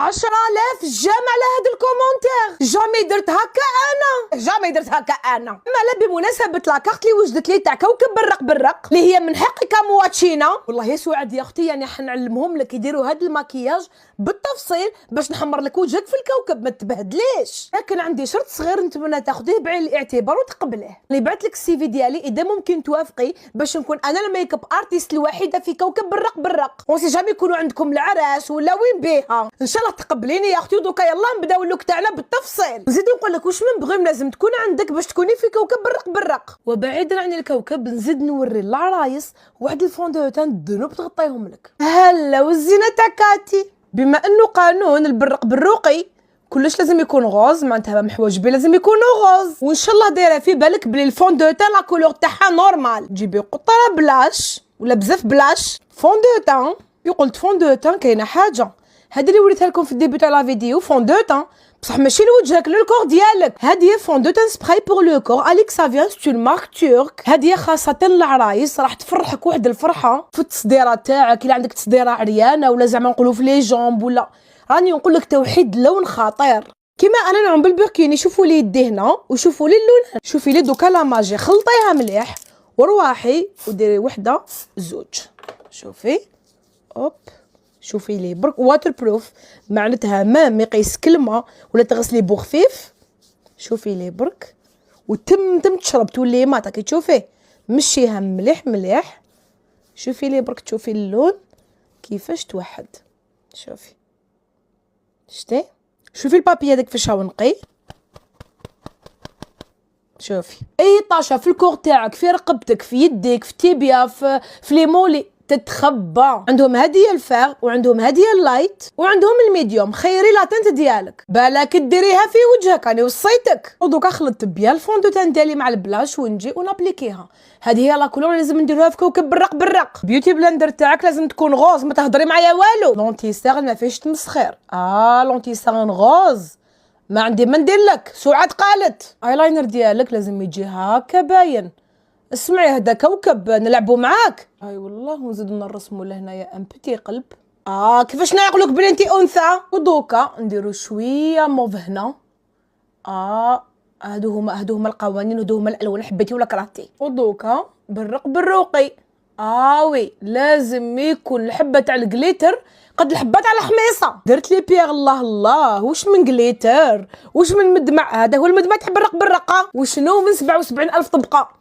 10,000 جام على هاد الكومونتير. جامي درت هكا انا، جامي درت هكا انا. اما بمناسبه لاكارت اللي وجدت لي تاع كوكب برق برق اللي هي من حق كامواتشينا، والله يا سعاد يا اختي يعني حنعلمهم لك يديروا هاد الماكياج بالتفصيل باش نحمر لك وجهك في الكوكب ما تبهدليش. لكن عندي شرط صغير نتمنى تاخذيه بعين الاعتبار وتقبليه. اللي بعت لك السي في ديالي اذا ممكن توافقي باش نكون انا الميك اب ارتيست الوحيده في كوكب برق برق، وسي جامي يكونوا عندكم العراس ولا وين بيها ان شاء الله تقبليني يا اختي. ودوكا يلا نبداو اللوك تاعنا بالتفصيل. نزيد نقول لك واش من بغيم لازم تكون عندك باش تكوني في كوكب برق برق. وبعيدا عن الكوكب نزيد نوري العرايس واحد الفوندوتان الذنوب تغطيهم لك. هلا والزينه تاع كاتي. بما انه قانون البرق بالروقي كلش لازم يكون غوز، معناتها محواج بيه لازم يكونوا غوز. وان شاء الله دايره في بالك بلي الفوندوتان لا كولور تاعها نورمال. جيبي قطره بلاش ولا بزاف بلاش فوندوتان. قلت فوندوتان كاينه حاجه هذه اللي وريتها لكم في الديبي تاع لا فيديو، فوندوتان بصح ماشي لوجهك للكور ديالك. هذه فوندوتان سبراي بور لو كور اليك سافيان ستو مارك تورك. هذه خاصه للعرايس راح تفرحك واحد الفرحه في التصديرات تاعك. الا عندك تصديره عريانه ولا زعما نقولوا في لي جامب ولا راني نقول لك توحيد لون خطير. كيما انا نعوم بالبركيني. شوفوا لي يدي هنا وشوفوا لي اللون. شوفي لي دوكا لا ماجي خلطيها مليح ورواحي وديري وحده زوج. شوفي اوب شوفي لي برك واتر بروف معناتها ما يقيس كلمه ولا تغسلي بو خفيف. شوفي لي برك وتم تشرب تولي ماطا كي تشوفي مشيها مليح مليح. شوفي لي برك تشوفي اللون كيفاش توحد. شوفي شتي شوفي البابي هذاك فاش هو نقي. شوفي اي طاشه في الكور تاعك في رقبتك في يديك في تيبيا في لي مولي تتخبى. عندهم هذه الفاغ وعندهم هذه اللايت وعندهم الميديوم. خيري لا تنت ديالك بالك ديريها في وجهك راني وصيتك. ودوكا خلطت بيا الفوندوتان ديالي مع البلاش ونجي ونابليكيها. هذه هي لا كولور لازم نديروها في كوكب برق برق. بيوتي بلندر تاعك لازم تكون غوز ما تهضري معايا والو. لونتيسير ما فيهش تمسخير. لونتيسير غوز ما عندي ما ندير لك. سعاد قالت ايلاينر ديالك لازم يجي هكا باين. اسمعي هذا كوكب نلعبوا معاك. اي والله ونزيدو نرسموا لهنايا ان بيتي قلب. كيفاش نعقلوك بلي انتي انثى. ودوكا نديرو شويه موف هنا. هادو هما القوانين وهادو هما الالوان حبيتي ولا كرهتي. ودوكا بالرق بالروقي. وي لازم يكون الحبه تاع الجليتر قد الحبه تاع الحميصه. درت لي بيغ الله الله. واش من جليتر واش من مدمع. هذا هو المدمع تاع بالرق بالرقه. وشنو من 77,000 طبقه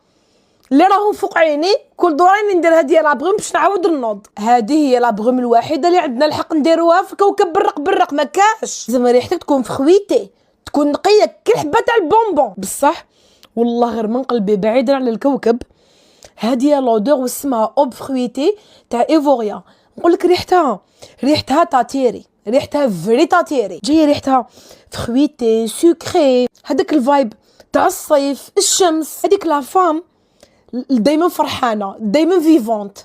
اللي راهم فوق عيني. كل دوراني ندير هذه لابغوم باش نعاود نوض. هذه هي لابغوم الوحيده اللي عندنا الحق نديروها في كوكب برق برق. ما كاش زعما ريحتك تكون فخويتي تكون نقيه كل حبه تاع البونبون. بصح والله غير من قلبي بعيدا عن الكوكب هذه لودور واسمها اوب فخويتي تاع ايفوريا. نقول لك ريحتها تاتيري. ريحتها فري تاتيري. جايه ريحتها فخويتي سكري. هذاك الفايب تاع الصيف الشمس. هذيك لا فام دايما فرحانه دايما فيفونت.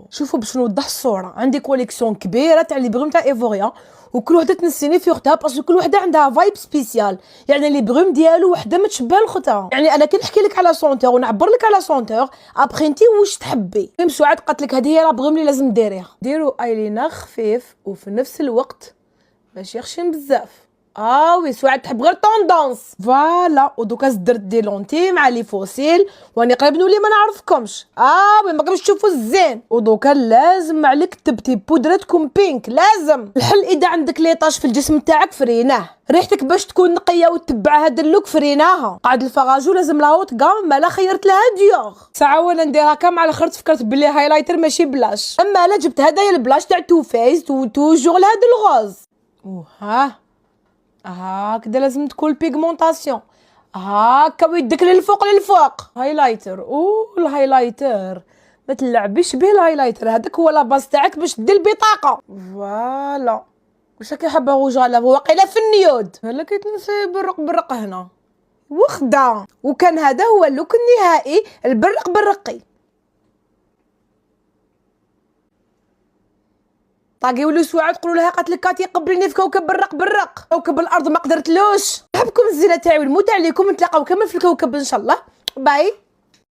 شوفوا باش نوضح الصوره. عندي كوليكسيون كبيره تاع لي بروم تاع ايفوريا وكل وحده تنسيني في اختها باسكو كل وحده عندها فايب سبيسيال. يعني لي بروم ديالو وحده ما تشبه لاختها. يعني انا كي نحكي لك على سونتور ونعبر لك على سونتور ابخي انتي واش تحبي. ميم سعاد قالت لك هذه هي لا بروم اللي لازم ديريها. ديروا ايلينر خفيف وفي نفس الوقت ماشي خشن بزاف. وي سعاد تحب غير طوندونس فوالا. ودوكا درت دي لونتي مع لي فوسيل واني قريب نولي ما نعرفكمش. وي ما قبلش تشوفوا الزين. ودوكا لازم عليك تبتي بودره تكون بينك. لازم الحل اذا عندك ليطاج في الجسم تاعك فريناه. ريحتك باش تكون نقيه وتتبع هذا اللوك فريناها. قاعد الفراجو لازم لاوت كام مالا خيرت لها ديور. ساعه وانا ندير هكا مع الاخر تفكرت بلي هايلايتر ماشي بلاش. اما لا جبت هدايا البلاش تاع تو فيس توجور لهذا الغوز. هكذا لازم تكون البيغمونطاسيون هكا ويدك للفوق للفوق. هايلايتر الهايلايتر ما تلعبيش به. الهايلايتر هذاك هو لاباس تاعك باش دير البطاقه. فوالا واش راكي حابه روج على واقيلا في النيود. هلا كيتنسي برق هنا وخدا. وكان هذا هو اللوك النهائي البرق برقي. طاقي ولو سعاد قولوا لها قالت لك كاتي قبليني في كوكب برق برق. كوكب الارض ما قدرتلوش. نحبكم الزينه تاعي والمتعه ليكم. نتلاقاو كامل في الكوكب ان شاء الله. باي.